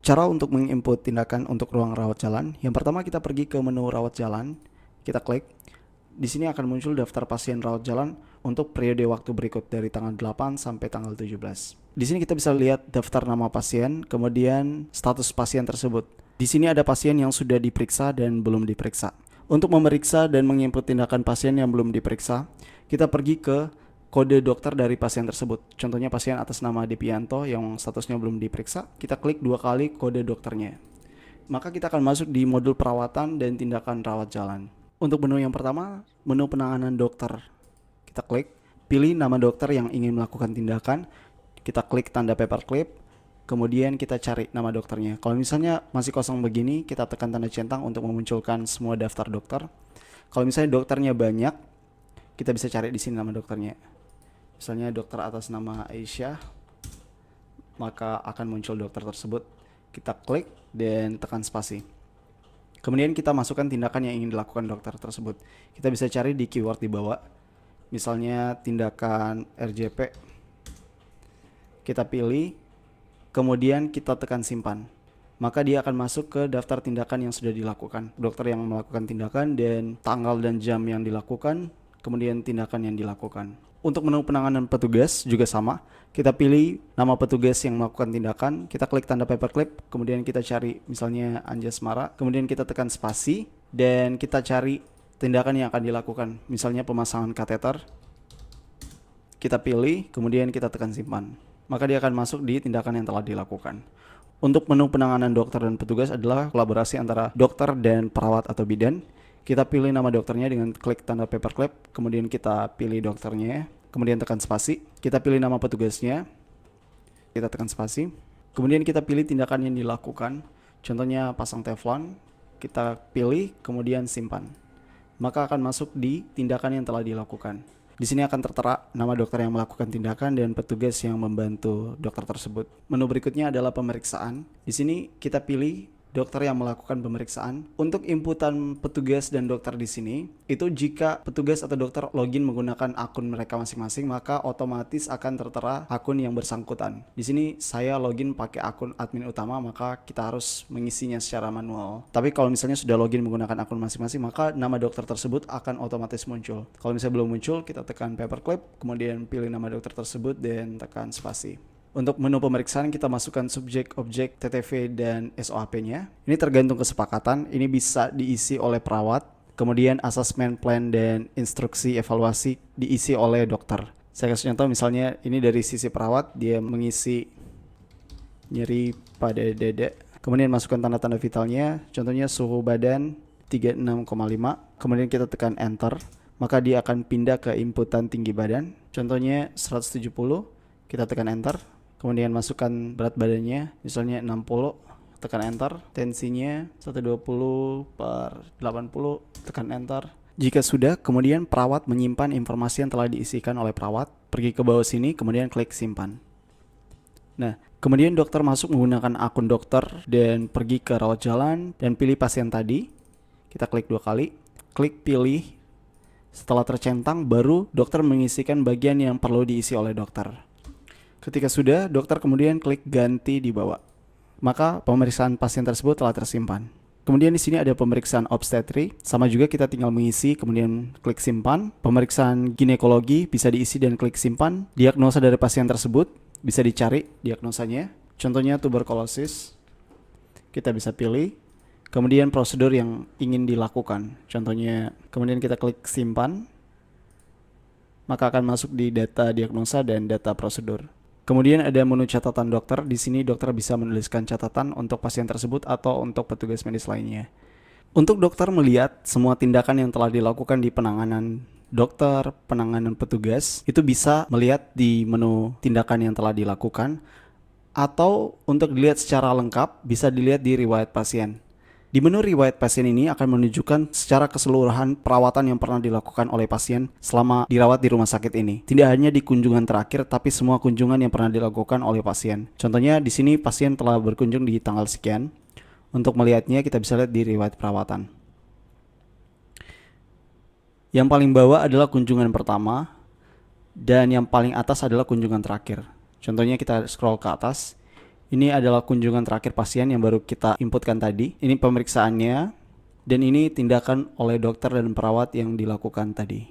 Cara untuk menginput tindakan untuk ruang rawat jalan, yang pertama kita pergi ke menu rawat jalan, kita klik. Di sini akan muncul daftar pasien rawat jalan untuk periode waktu berikut dari tanggal 8 sampai tanggal 17. Di sini kita bisa lihat daftar nama pasien, kemudian status pasien tersebut. Di sini ada pasien yang sudah diperiksa dan belum diperiksa. Untuk memeriksa dan menginput tindakan pasien yang belum diperiksa, kita pergi ke kode dokter dari pasien tersebut. Contohnya pasien atas nama Depianto yang statusnya belum diperiksa, kita klik 2 kali kode dokternya. Maka kita akan masuk di modul perawatan dan tindakan rawat jalan. Untuk menu yang pertama, menu penanganan dokter. Kita klik, pilih nama dokter yang ingin melakukan tindakan, kita klik tanda paperclip, kemudian kita cari nama dokternya. Kalau misalnya masih kosong begini, kita tekan tanda centang untuk memunculkan semua daftar dokter. Kalau misalnya dokternya banyak, kita bisa cari di sini nama dokternya. Misalnya dokter atas nama Aisyah, maka akan muncul dokter tersebut. Kita klik dan tekan spasi. Kemudian kita masukkan tindakan yang ingin dilakukan dokter tersebut. Kita bisa cari di keyword di bawah. Misalnya tindakan RJP. Kita pilih, kemudian kita tekan simpan. Maka dia akan masuk ke daftar tindakan yang sudah dilakukan. Dokter yang melakukan tindakan dan tanggal dan jam yang dilakukan, kemudian tindakan yang dilakukan. Untuk menu penanganan petugas juga sama. Kita pilih nama petugas yang melakukan tindakan, kita klik tanda paperclip, kemudian kita cari misalnya Anjasmara, kemudian kita tekan spasi dan kita cari tindakan yang akan dilakukan. Misalnya pemasangan kateter. Kita pilih, kemudian kita tekan simpan. Maka dia akan masuk di tindakan yang telah dilakukan. Untuk menu penanganan dokter dan petugas adalah kolaborasi antara dokter dan perawat atau bidan. Kita pilih nama dokternya dengan klik tanda paperclip, kemudian kita pilih dokternya, kemudian tekan spasi. Kita pilih nama petugasnya, kita tekan spasi. Kemudian kita pilih tindakan yang dilakukan, contohnya pasang teflon. Kita pilih, kemudian simpan. Maka akan masuk di tindakan yang telah dilakukan. Di sini akan tertera nama dokter yang melakukan tindakan dan petugas yang membantu dokter tersebut. Menu berikutnya adalah pemeriksaan. Di sini kita pilih dokter yang melakukan pemeriksaan. Untuk inputan petugas dan dokter di sini, itu jika petugas atau dokter login menggunakan akun mereka masing-masing, maka otomatis akan tertera akun yang bersangkutan. Di sini saya login pakai akun admin utama, maka kita harus mengisinya secara manual. Tapi kalau misalnya sudah login menggunakan akun masing-masing, maka nama dokter tersebut akan otomatis muncul. Kalau misalnya belum muncul, kita tekan paperclip, kemudian pilih nama dokter tersebut dan tekan spasi. Untuk menu pemeriksaan kita masukkan subjek, objek, TTV, dan SOAP-nya. Ini tergantung kesepakatan, ini bisa diisi oleh perawat, kemudian assessment plan dan instruksi evaluasi diisi oleh dokter. Saya kasih contoh misalnya ini dari sisi perawat, dia mengisi nyeri pada dada, kemudian masukkan tanda-tanda vitalnya, contohnya suhu badan 36,5, kemudian kita tekan enter, maka dia akan pindah ke inputan tinggi badan, contohnya 170, kita tekan enter. Kemudian masukkan berat badannya, misalnya 60, tekan enter. Tensinya 120/80, tekan enter. Jika sudah, kemudian perawat menyimpan informasi yang telah diisikan oleh perawat. Pergi ke bawah sini, kemudian klik simpan. Nah, kemudian dokter masuk menggunakan akun dokter dan pergi ke rawat jalan dan pilih pasien tadi. Kita klik 2 kali, klik pilih. Setelah tercentang, baru dokter mengisikan bagian yang perlu diisi oleh dokter. Ketika sudah, dokter kemudian klik ganti di bawah. Maka pemeriksaan pasien tersebut telah tersimpan. Kemudian di sini ada pemeriksaan obstetri, sama juga kita tinggal mengisi kemudian klik simpan. Pemeriksaan ginekologi bisa diisi dan klik simpan. Diagnosa dari pasien tersebut bisa dicari diagnosanya. Contohnya tuberkulosis. Kita bisa pilih. Kemudian prosedur yang ingin dilakukan. Contohnya kemudian kita klik simpan. Maka akan masuk di data diagnosa dan data prosedur. Kemudian ada menu catatan dokter. Di sini dokter bisa menuliskan catatan untuk pasien tersebut atau untuk petugas medis lainnya. Untuk dokter melihat semua tindakan yang telah dilakukan di penanganan dokter, penanganan petugas, itu bisa melihat di menu tindakan yang telah dilakukan, atau untuk dilihat secara lengkap bisa dilihat di riwayat pasien. Di menu riwayat pasien ini akan menunjukkan secara keseluruhan perawatan yang pernah dilakukan oleh pasien selama dirawat di rumah sakit ini. Tidak hanya di kunjungan terakhir, tapi semua kunjungan yang pernah dilakukan oleh pasien. Contohnya di sini pasien telah berkunjung di tanggal sekian. Untuk melihatnya kita bisa lihat di riwayat perawatan. Yang paling bawah adalah kunjungan pertama dan yang paling atas adalah kunjungan terakhir. Contohnya kita scroll ke atas. Ini adalah kunjungan terakhir pasien yang baru kita inputkan tadi. Ini pemeriksaannya, dan ini tindakan oleh dokter dan perawat yang dilakukan tadi.